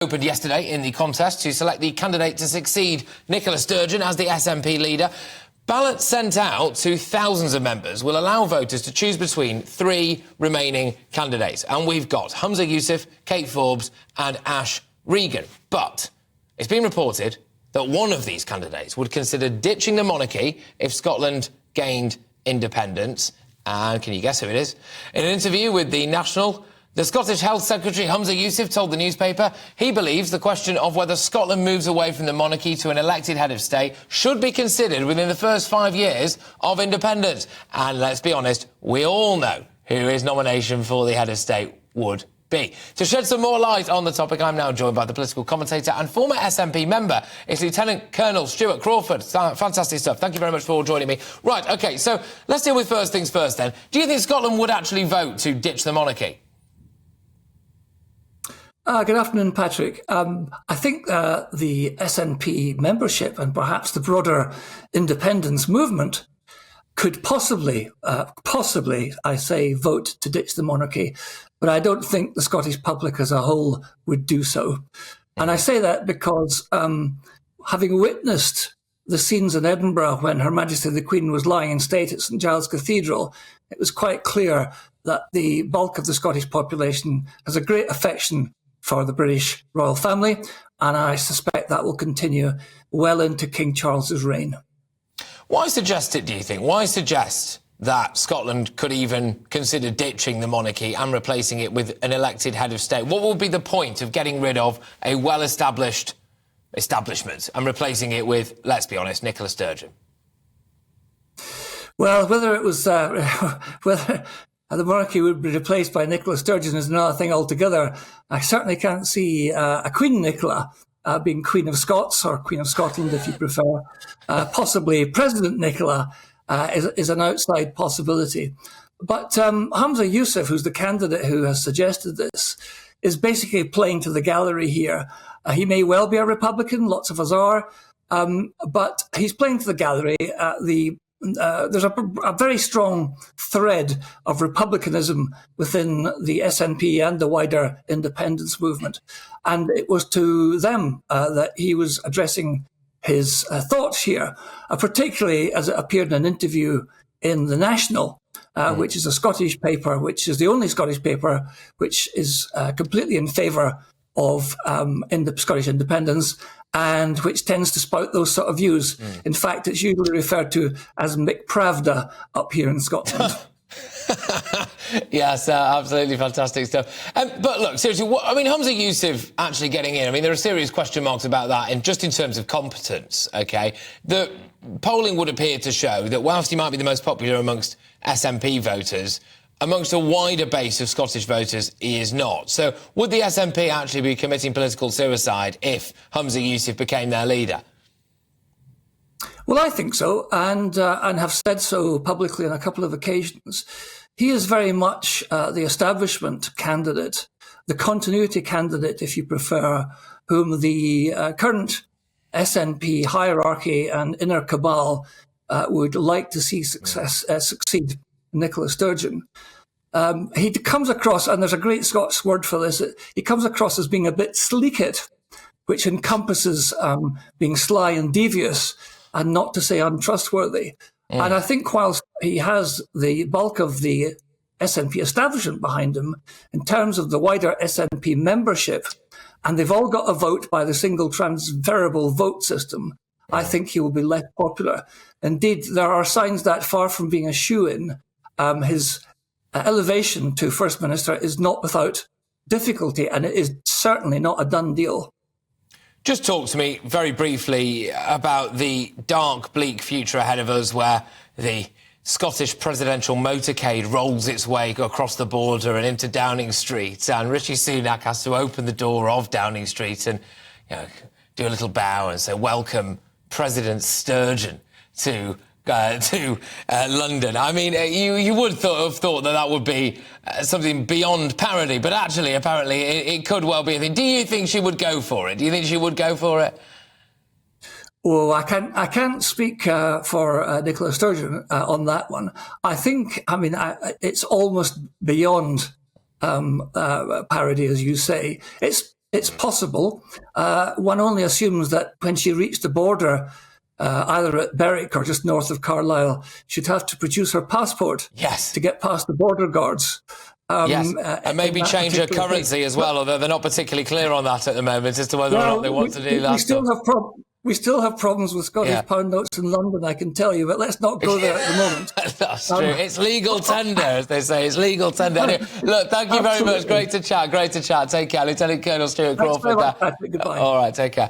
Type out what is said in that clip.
Opened yesterday in the contest to select the candidate to succeed Nicola Sturgeon as the SNP leader. Ballots sent out to thousands of members will allow voters to choose between three remaining candidates. And we've got Humza Yousaf, Kate Forbes and Ash Regan. But it's been reported that one of these candidates would consider ditching the monarchy if Scotland gained independence. And can you guess who it is? In an interview with the Scottish Health Secretary Humza Yousaf told the newspaper he believes the question of whether Scotland moves away from the monarchy to an elected head of state should be considered within the first 5 years of independence. And let's be honest, we all know who his nomination for the head of state would be. To shed some more light on the topic, I'm now joined by the political commentator and former SNP member. It's Lieutenant Colonel Stuart Crawford. Fantastic stuff. Thank you very much for joining me. Right, OK, so let's deal with first things first then. Do you think Scotland would actually vote to ditch the monarchy? Good afternoon, Patrick. I think the SNP membership and perhaps the broader independence movement could possibly, I say, vote to ditch the monarchy, but I don't think the Scottish public as a whole would do so. And I say that because having witnessed the scenes in Edinburgh when Her Majesty the Queen was lying in state at St Giles Cathedral, it was quite clear that the bulk of the Scottish population has a great affection for the British royal family, and I suspect that will continue well into King Charles's reign. Why suggest it, do you think? Why suggest that Scotland could even consider ditching the monarchy and replacing it with an elected head of state? What would be the point of getting rid of a well-established establishment and replacing it with, let's be honest, Nicola Sturgeon? Well, whether it was whether the monarchy would be replaced by Nicola Sturgeon is another thing altogether. I certainly can't see a Queen Nicola being Queen of Scots, or Queen of Scotland if you prefer. Possibly President Nicola is an outside possibility. But Humza Yousaf, who's the candidate who has suggested this, is basically playing to the gallery here. He may well be a Republican, lots of us are, but he's playing to the gallery. There's a very strong thread of republicanism within the SNP and the wider independence movement. And it was to them that he was addressing his thoughts here, particularly as it appeared in an interview in The National, which is a Scottish paper, which is the only Scottish paper which is completely in favour of Scottish independence, and which tends to spout those sort of views. In fact, it's usually referred to as McPravda up here in Scotland. Yes, absolutely fantastic stuff. But look, seriously, Humza Yousaf actually getting in, there are serious question marks about that, and just in terms of competence, OK? The polling would appear to show that whilst he might be the most popular amongst SNP voters, amongst a wider base of Scottish voters, he is not. So would the SNP actually be committing political suicide if Humza Yousaf became their leader? Well, I think so, and have said so publicly on a couple of occasions. He is very much the establishment candidate, the continuity candidate, if you prefer, whom the current SNP hierarchy and inner cabal would like to see succeed Nicola Sturgeon. He comes across, and there's a great Scots word for this, he comes across as being a bit sleekit, which encompasses being sly and devious, and not to say untrustworthy. And I think whilst he has the bulk of the SNP establishment behind him, in terms of the wider SNP membership, and they've all got a vote by the single transferable vote system, I think he will be less popular. Indeed, there are signs that far from being a shoo-in, his elevation to First Minister is not without difficulty, and it is certainly not a done deal. Just talk to me very briefly about the dark, bleak future ahead of us, where the Scottish presidential motorcade rolls its way across the border and into Downing Street, and Rishi Sunak has to open the door of Downing Street and do a little bow and say, "Welcome, President Sturgeon, to London." You would have thought that would be something beyond parody, but actually, apparently, it could well be a thing. Do you think she would go for it? Do you think she would go for it? Oh, I can't speak for Nicola Sturgeon on that one. I think, it's almost beyond parody, as you say. It's It's possible. One only assumes that when she reached the border, either at Berwick or just north of Carlisle, she'd have to produce her passport to get past the border guards. And maybe change her currency as well, although they're not particularly clear on that at the moment as to whether or not they want to do that. We still have problems with Scottish pound notes in London, I can tell you, but let's not go there at the moment. That's true. It's legal tender, as they say. It's legal tender. Anyway, look, thank you very much. Great to chat. Take care. Lieutenant Colonel Stuart Crawford. Thanks very much, Patrick. Goodbye. All right, take care.